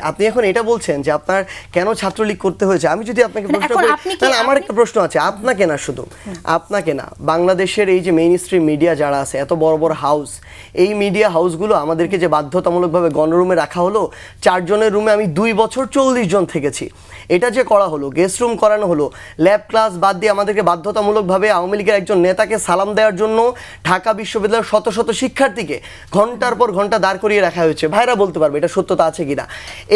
আপনি এখন এটা বলছেন যে আপনার কেন ছাত্রলীগ করতে হয়েছে। আমি যদি আপনাকে প্রশ্ন করি, তাহলে আমার একটা প্রশ্ন আছে, আপনাকে না, শুধু আপনাকে না, বাংলাদেশের এই যে মেইন স্ট্রিম মিডিয়া যারা আছে, এত বড় বড় হাউস, এই মিডিয়া হাউসগুলো আমাদেরকে যে বাধ্যতামূলকভাবে গণরুমে রাখা হলো, 4 জনের রুমে আমি 2 বছর 40 জন থেকেছি, এটা যে করা হলো, গেস্ট রুম করানো হলো, ল্যাব ক্লাস বাদ দিয়ে আমাদেরকে বাধ্যতামূলকভাবে আওয়ামী লীগের একজন নেতাকে সালাম দেওয়ার জন্য ঢাকা বিশ্ববিদ্যালয়ের শত শত শিক্ষার্থীকে ঘন্টার পর ঘন্টা দাঁড় করিয়ে রাখা হয়েছে। ভাইরা বলতে পারবে এটা সত্যতা আছে কিনা।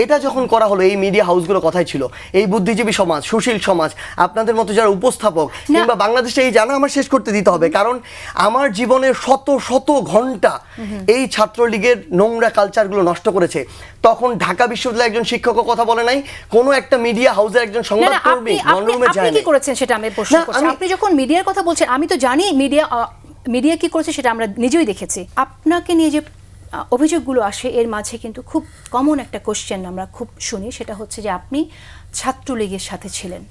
এটা যখন করা হলো, এই মিডিয়া হাউসগুলো কথাই ছিল, এই বুদ্ধিজীবী সমাজ, সুশীল সমাজ, আপনাদের মতো যারা উপস্থাপক কিংবা বাংলাদেশে এই জানা আমার শেষ করতে দিতে হবে, কারণ আমার জীবনের শত শত ঘন্টা এই ছাত্রলীগের নোংরা কালচারগুলো নষ্ট করেছে। তখন ঢাকা বিশ্ববিদ্যালয়ের একজন শিক্ষকও কথা বলে নাই, কোনো একটা মিডিয়া হাউসের একজন সংবাদকর্মী গণরুমে যায় না। আপনি কি করেছেন সেটা আমি প্রশ্ন করছি। আপনি যখন মিডিয়ার কথা বলছেন, আমি তো জানি মিডিয়া কি করেছে সেটা আমরা নিজেই দেখেছি। আপনাকে নিয়ে যে অভিযোগগুলো আসে এর মাঝে কিন্তু খুব কমন একটা কোশ্চেন আমরা খুব শুনি, সেটা হচ্ছে যে আপনি ছাত্রলীগের সাথে ছিলেন,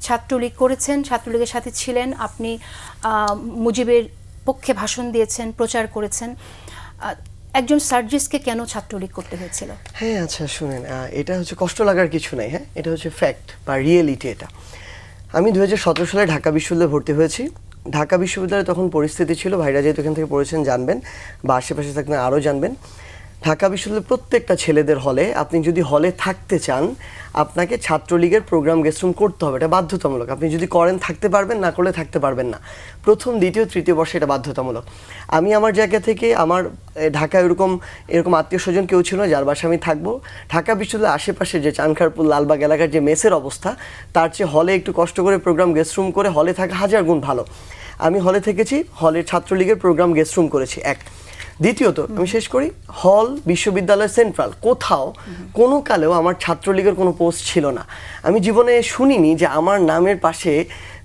ছাত্রলীগ করেছেন, ছাত্রলীগের সাথে ছিলেন, আপনি মুজিবের পক্ষে ভাষণ দিয়েছেন, প্রচার করেছেন। একজন সার্জিসকে কেন ছাত্রলীগ করতে হয়েছিল? হ্যাঁ, আচ্ছা শুনেন, এটা হচ্ছে কষ্ট লাগার কিছু নাই, হ্যাঁ, এটা হচ্ছে ফ্যাক্ট বা রিয়েলিটি। এটা আমি 2017 সালে ঢাকা বিশ্ববিদ্যালয়ে ভর্তি হয়েছি। ঢাকা বিশ্ববিদ্যালয়ে তখন পরিস্থিতি ছিল, ভাইরা যেহেতু এখান থেকে পড়েছেন জানবেন, বা আশেপাশে থাকলে আরও জানবেন, ঢাকা বিশ্ববিদ্যালয়ের প্রত্যেকটা ছেলেদের হলে, আপনি যদি হলে থাকতে চান, আপনাকে ছাত্রলীগের প্রোগ্রাম গেস্টরুম করতে হবে, এটা বাধ্যতামূলক। আপনি যদি করেন থাকতে পারবেন, না করলে থাকতে পারবেন না। প্রথম, দ্বিতীয়, তৃতীয় বর্ষে এটা বাধ্যতামূলক। আমি আমার জায়গা থেকে, আমার ঢাকায় এরকম আত্মীয় স্বজন কেউ ছিল না যার বাসায় আমি থাকবো। ঢাকা বিশ্ববিদ্যালয়ের আশেপাশে যে চানখারপুল, লালবাগ এলাকার যে মেসের অবস্থা, তার চেয়ে হলে একটু কষ্ট করে প্রোগ্রাম গেস্টরুম করে হলে থাকা 1000 গুণ ভালো। আমি হলে থেকেছি, হলের ছাত্রলীগের প্রোগ্রাম গেস্টরুম করেছি, এক। দ্বিতীয়ত, আমি শেষ করি, হল, বিশ্ববিদ্যালয়, সেন্ট্রাল, কোথাও কোনো কালেও আমার ছাত্রলীগের কোনো পোস্ট ছিল না। আমি জীবনে শুনিনি যে আমার নামের পাশে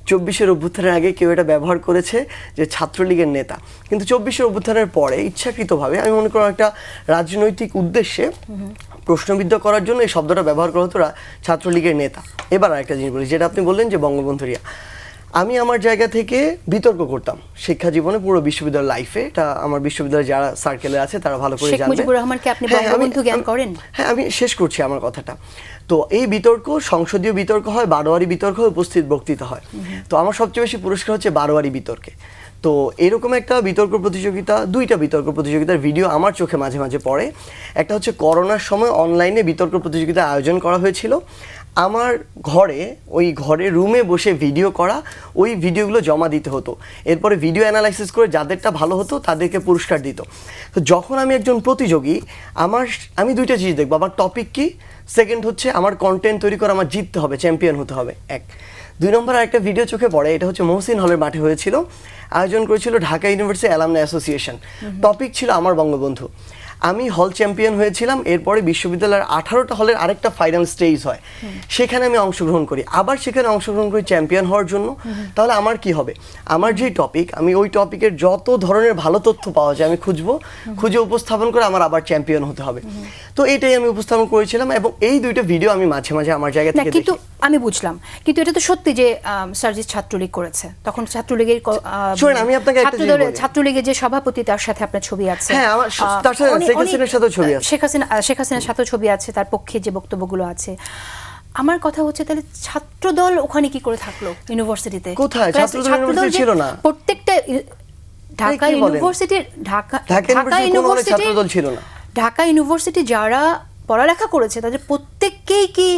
24-এর অভ্যুত্থানের আগে কেউ এটা ব্যবহার করেছে যে ছাত্রলীগের নেতা। কিন্তু 24-এর অভ্যুত্থানের পরে ইচ্ছাকৃতভাবে, আমি মনে করি একটা রাজনৈতিক উদ্দেশ্যে প্রশ্নবিদ্ধ করার জন্য এই শব্দটা ব্যবহার করা হতো, ছাত্রলীগের নেতা। এবার আরেকটা জিনিস বলি, যেটা আপনি বললেন যে বঙ্গবন্ধুরিয়া, আমি আমার জায়গা থেকে বিতর্ক করতাম শিক্ষা জীবনে, পুরো বিশ্ববিদ্যালয় লাইফে। এটা আমার বিশ্ববিদ্যালয়ে যারা সার্কেলে আছে তারা ভালো করে জানবে। মুজিবুর রহমানকে আপনি বঙ্গবন্ধু জ্ঞান করেন? হ্যাঁ, আমি শেষ করছি আমার কথাটা। তো এই বিতর্ক সংসদীয় বিতর্ক হয়, বারোয়ারি বিতর্ক হয়, উপস্থিত বক্তৃতা হয়। তো আমার সবচেয়ে বেশি পুরস্কার হচ্ছে বারোয়ারি বিতর্কে। তো এরকম একটা বিতর্ক প্রতিযোগিতা, 2টা বিতর্ক প্রতিযোগিতার ভিডিও আমার চোখে মাঝে মাঝে পড়ে। একটা হচ্ছে করোনার সময় অনলাইনে বিতর্ক প্রতিযোগিতা আয়োজন করা হয়েছিল। আমার ওই ঘরে রুমে বসে ভিডিও করা, ওই ভিডিওগুলো জমা দিতে হতো। এরপরে ভিডিও অ্যানালাইসিস করে যাদেরটা ভালো হতো তাদেরকে পুরস্কার দিত। তো যখন আমি একজন প্রতিযোগী, আমি 2টা জিনিস দেখবো, আমার টপিক কি, সেকেন্ড হচ্ছে আমার কন্টেন্ট তৈরি করে আমার জিততে হবে, চ্যাম্পিয়ন হতে হবে, এক। 2 নম্বর আরেকটা ভিডিও চোখে পড়ে, এটা হচ্ছে মহসিন হলের মাঠে হয়েছিল, আয়োজন করেছিল Dhaka university alumni association. Topic ছিল আমার বঙ্গবন্ধু। আমি হল চ্যাম্পিয়ন হয়েছিলাম। এরপরে বিশ্ববিদ্যালয়ের 18টা হলের আরেকটা ফাইনাল স্টেজ হয়, সেখানে আমি অংশগ্রহণ করি, আবার সেখানে অংশগ্রহণ করি চ্যাম্পিয়ন হওয়ার জন্য। তাহলে আমার কি হবে, আমার যে টপিক, আমি ওই টপিকের যত ধরনের ভালো তথ্য পাওয়া যায় আমি খুঁজে উপস্থাপন করে আমার আবার চ্যাম্পিয়ন হতে হবে। তো এটাই আমি উপস্থাপন করেছিলাম, এবং এই 2টা ভিডিও আমি মাঝে মাঝে আমার জায়গা থেকে দেখি। কিন্তু আমি বুঝলাম, কিন্তু এটা তো সত্যি যে সার্জিস ছাত্রলীগ করেছে, তখন ছাত্রলীগের আমি আপনাকে ছাত্রলীগের যে সভাপতি, তার সাথে আপনার ছবি আছে। হ্যাঁ, আমার তার সাথে শেখ হাসিনার সাথেও ছবি আছে, শেখ হাসিনার সাথেও ছবি আছে, তার পক্ষে যে বক্তব্যগুলো আছে। আমার কথা হচ্ছে, তাহলে ছাত্রদল ওখানে কি করে থাকলো ইউনিভার্সিটিতে? কোথায় ছাত্রদল? ইউনিভার্সিটি ছিল না। প্রত্যেকটা ঢাকা ইউনিভার্সিটি ছাত্রদল ছিল না। ঢাকা ইউনিভার্সিটি যারা পড়ালেখা করেছে তাদের প্রত্যেককেই কি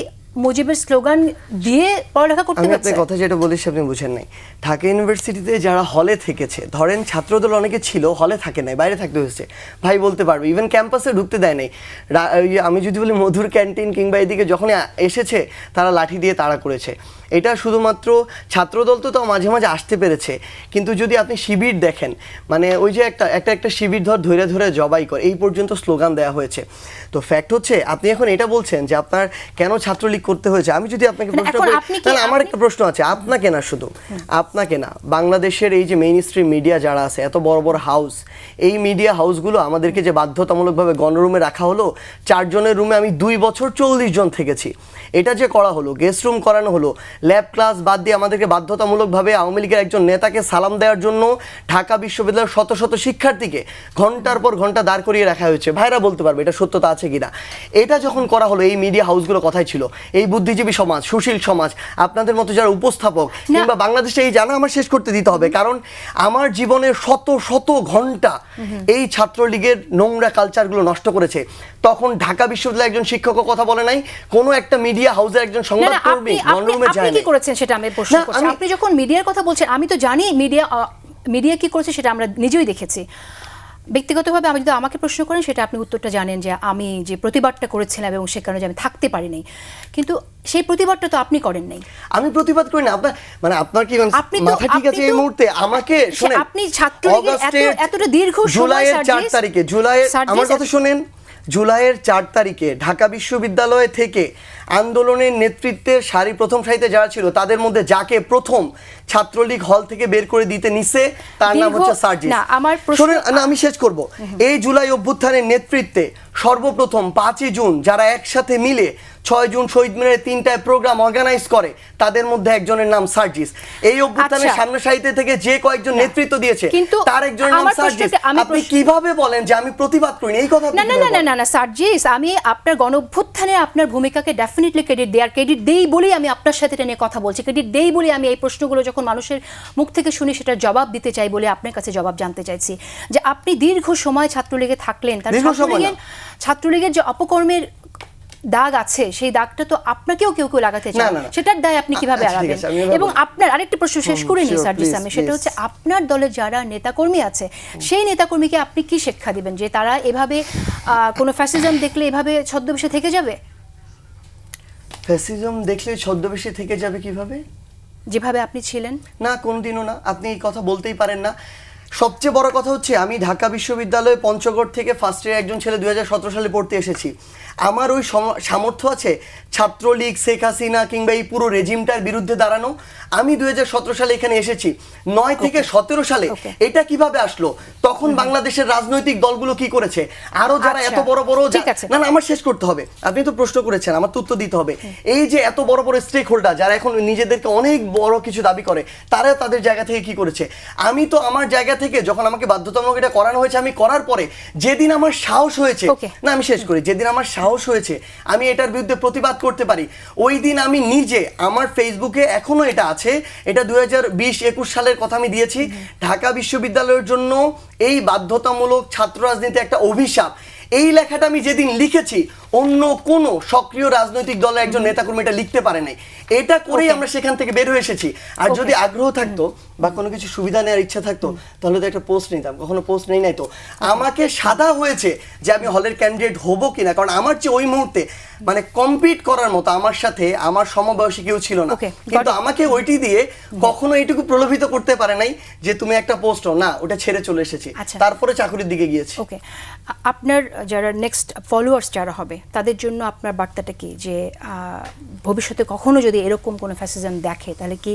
মুজিবের স্লোগান দিয়ে পড়ালেখা করতে হচ্ছে? আমি আপনার কথা যেটা বলেছি আপনি বুঝেন নাই। ঢাকা ইউনিভার্সিটিতে যারা হলে থেকেছে, ধরেন ছাত্রদল অনেকে ছিল, হলে থাকে নাই, বাইরে থাকতে হয়েছে, ভাই বলতে পারবে, ইভেন ক্যাম্পাসে ঢুকতে দেয় নাই। আমি যদি বলি মধুর ক্যান্টিন কিংবা এদিকে যখন এসেছে তারা লাঠি দিয়ে তাড়া করেছে। এটা শুধুমাত্র ছাত্রদল তো মাঝে মাঝে আসতে পেরেছে, কিন্তু যদি আপনি শিবির দেখেন, মানে ওই যে একটা শিবির ধরে ধরে জবাই করে, এই পর্যন্ত স্লোগান দেওয়া হয়েছে। তো ফ্যাক্ট হচ্ছে, আপনি এখন এটা বলছেন যে আপনার কেন ছাত্রলীগ করতে হয়েছে। আমি যদি আপনাকে মানে প্রশ্ন এখন করি, আপনি কি- তাহলে আমার একটা প্রশ্ন আছে, আপনাকে না শুধু আপনাকে না, বাংলাদেশের এই যে মেইন স্ট্রিম মিডিয়া যারা আছে, এত বড় বড় হাউস, এই মিডিয়া হাউসগুলো আমাদেরকে যে বাধ্যতামূলকভাবে গণরুমে রাখা হলো, 4 জনের রুমে আমি 2 বছর 40 জন থেকেছি, এটা যে করা হলো, গেস্ট রুম করানো হলো, ল্যাব ক্লাস বাদ দিয়ে আমাদেরকে বাধ্যতামূলকভাবে আওয়ামী লীগের একজন নেতাকে সালাম দেওয়ার জন্য ঢাকা বিশ্ববিদ্যালয়ের শত শত শিক্ষার্থীকে ঘন্টার পর ঘন্টা দাঁড় করিয়ে রাখা হয়েছে। ভাইরা বলতে পারবে এটা সত্যতা আছে কিনা। এটা যখন করা হলো, এই মিডিয়া হাউসগুলো কথাই ছিল, এই বুদ্ধিজীবী সমাজ, সুশীল সমাজ, আপনাদের মতো যারা উপস্থাপক কিংবা বাংলাদেশে এই জানা আমার শেষ করতে দিতে হবে, কারণ আমার জীবনের শত শত ঘন্টা এই ছাত্রলীগের নোংরা কালচারগুলো নষ্ট করেছে। তখন ঢাকা বিশ্ববিদ্যালয়ের একজন শিক্ষকও কথা বলে নাই, কোনো একটা মিডিয়া হাউসের একজন সংবাদকর্মী গণরুমে যায় আপনি কি করেছেন সেটা আমি প্রশ্ন না, করছি। আপনি যখন মিডিয়ার কথা বলছেন, আমি তো জানি মিডিয়া কি করেছে সেটা আমরা নিজেই দেখেছি। ব্যক্তিগতভাবে আমি যদি আমাকে প্রশ্ন করেন, সেটা আপনি উত্তরটা জানেন যে আমি যে প্রতিবাদটা করেছিলাম এবং সে কারণে যে আমি থাকতে পারিনি, কিন্তু সেই প্রতিবাদটা তো আপনি করেন নাই। আমি প্রতিবাদ করি না। আপনার মানে আপনার কি আপনি তো- মাথা ঠিক আছে আপনি এই তো- মুহূর্তে? আমাকে শুনেন, আপনি ছাত্রলীগের এতটা দীর্ঘ সময় জুলাইয়ের 4 তারিখে, জুলাইয়ের, আমার কথা শুনেন, জুলাইয়ের 4 তারিখে ঢাকা বিশ্ববিদ্যালয় থেকে আন্দোলনের নেতৃত্বে প্রথম সারিতে যারা ছিল, তাদের মধ্যে যাকে প্রথম ছাত্রলীগ হল থেকে বের করে দিতে নিছে, তার নাম হচ্ছে সার্জিস। না, আমার প্রশ্ন- শুনেন, না আমি শেষ করব। এই জুলাই অভ্যুত্থানের নেতৃত্বে সর্বপ্রথম 5ই জুন যারা একসাথে মিলে 6 জুন শহীদ মিনারে 3টায় প্রোগ্রাম অর্গানাইজ করে, তাদের মধ্যে একজনের নাম সার্জিস। এই অভ্যুত্থানের আচ্ছা। সামনে সারিতে থেকে যে কয়েকজন নেতৃত্ব দিয়েছে, কিন্তু তার একজনের নাম আমার সার্জিস। প্রশ্নটা- আমি আপনি কিভাবে বলেন যে আমি প্রতিবাদ করি এই কথা? আপনি না না কিভাবে না না বলেন? না না সার্জিস, আমি আপনার গণঅভ্যুত্থানে আপনার ভূমিকাকে ডেফিনেটলি ক্রেডিট দেই বলেই আমি আপনার সাথে এটা নিয়ে কথা বলছি। ক্রেডিট দেই বলে আমি এই প্রশ্নগুলো যখন মানুষের মুখ থেকে শুনি, সেটার জবাব দিতে চাই বলে আপনার কাছে জবাব জানতে চাইছি যে আপনি দীর্ঘ সময় ছাত্রলীগে থাকলেন, তার দীর্ঘ সময় না। ছাত্রলীগের যে অপকর্মের দাগ আছে, সেই দাগটা তো আপনাকেও কেউ কেউ লাগাতে চায়, না, না। সেটার দায় আপনি কিভাবে আচ্ছা, ঠিক এড়াবেন? আছে, আমি এভাবে এবং বলছি। আপনার আরেকটি প্রশ্ন শেষ করে নিই sure, সার্জিস, please, আমি সেটা please. হচ্ছে আপনার দলের যারা নেতাকর্মী আছে, সেই নেতাকর্মীকে আপনি কি শিক্ষা দিবেন যে তারা এভাবে কোনো ফ্যাসিজম দেখলে এভাবে ছদ্মবেশে থেকে যাবে? ফ্যাসিজম দেখলে ছদ্মবেশে থেকে যাবে কিভাবে? যেভাবে আপনি ছিলেন? না, কোনদিনও না। আপনি এই কথা বলতেই পারেন না। সবচেয়ে বড় কথা হচ্ছে, আমি ঢাকা বিশ্ববিদ্যালয়ে পঞ্চগড় থেকে ফার্স্ট ইয়ার একজন ছেলে 2017 সালে পড়তে এসেছি। আমার ওই সামর্থ্য আছে ছাত্রলীগ, শেখ হাসিনা কিংবা এই পুরো রেজিমটার বিরুদ্ধে দাঁড়ানো। আমি 2017 সালে এখানে এসেছি। 9 থেকে 17 সালে এটা কিভাবে আসলো? তখন বাংলাদেশের রাজনৈতিক দলগুলো কি করেছে? আরো যারা এত বড় বড়, ঠিক আছে। না না আমার শেষ করতে হবে, আপনি তো প্রশ্ন করেছেন, আমার তো উত্তর দিতে হবে। এই যে এত বড় বড় স্টেক হোল্ডার যারা এখন নিজেদেরকে অনেক বড় কিছু দাবি করে, তারা তাদের জায়গা থেকে কি করেছে? আমি তো আমার জায়গা থেকে, যখন আমাকে বাধ্যতামূলক এটা করানো হয়েছে, আমি করার পরে যেদিন আমার সাহস হয়েছে, না আমি শেষ করি, যেদিন আমার সাহস হয়েছে আমি এটার বিরুদ্ধে প্রতিবাদ করতে পারি, ওই দিন আমি নিজে, আমার ফেসবুকে এখনো এটা আছে, এটা 2020-21 সালের কথা আমি দিয়েছি, ঢাকা বিশ্ববিদ্যালয়ের জন্য এই বাধ্যতামূলক ছাত্র রাজনীতি একটা অভিশাপ, এই লেখাটা আমি যেদিন লিখেছি, অন্য কোনো সক্রিয় রাজনৈতিক দলের একজন নেতাকর্মী এটা লিখতে পারে নাই। এটা করেই আমরা সেখান থেকে বের হয়ে এসেছি। আর যদি আগ্রহ থাকতো বা কোনো কিছু সুবিধা নেওয়ার ইচ্ছা থাকতো, তাহলে তো একটা পোস্ট নিতাম। কখনো পোস্ট নেই নাই তো। আমাকে সাদা হয়েছে যে আমি হলের ক্যান্ডিডেট হব কিনা, কারণ আমার চেয়ে ওই মুহূর্তে মানে কম্পিট করার মতো আমার সাথে আমার সমবয়সী কেউ ছিল না। কিন্তু আমাকে ওইটি দিয়ে কখনো এইটুকু প্রলোভিত করতে পারে নাই যে তুমি একটা পোস্ট না, ওটা ছেড়ে চলে এসেছি, তারপরে চাকরির দিকে গিয়েছি। ওকে, আপনার যারা নেক্সট ফলোয়ার্স যারা হবে, তাদের জন্য আপনার বার্তাটা কি, যে ভবিষ্যতে কখনো যদি এরকম কোনো ফ্যাসিজম দেখে, তাহলে কি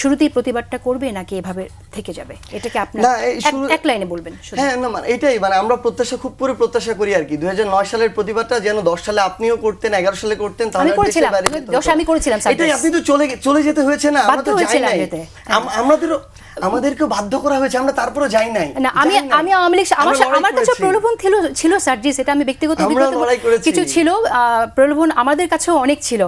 শুরুতেই প্রতিবাদটা করবে নাকি এভাবে থেকে যাবে? এটাকে আপনার এক লাইনে বলবেন। হ্যাঁ, না মানে এটাই, মানে আমরা খুব প্রত্যাশা করি আর কি 2009 সালের প্রতিবাদটা যেন 10 সালে আপনিও করতেন, 11 সালে করতেন, তাহলে আমি করেছিলাম, 10 আমি করেছিলাম। এটাই, আপনি তো চলে যেতে হয়েছে না, আমরা তো যাই নাই, আমাদেরকে বাধ্য করা হয়েছে, আমরা তারপরে যাই নাই। না, আমি আওয়ামী লীগ, আমার কাছে প্রলোভন ছিল সার্জিস, এটা আমি ব্যক্তিগত কিছু ছিল, প্রলোভন আমাদের কাছেও অনেক ছিল।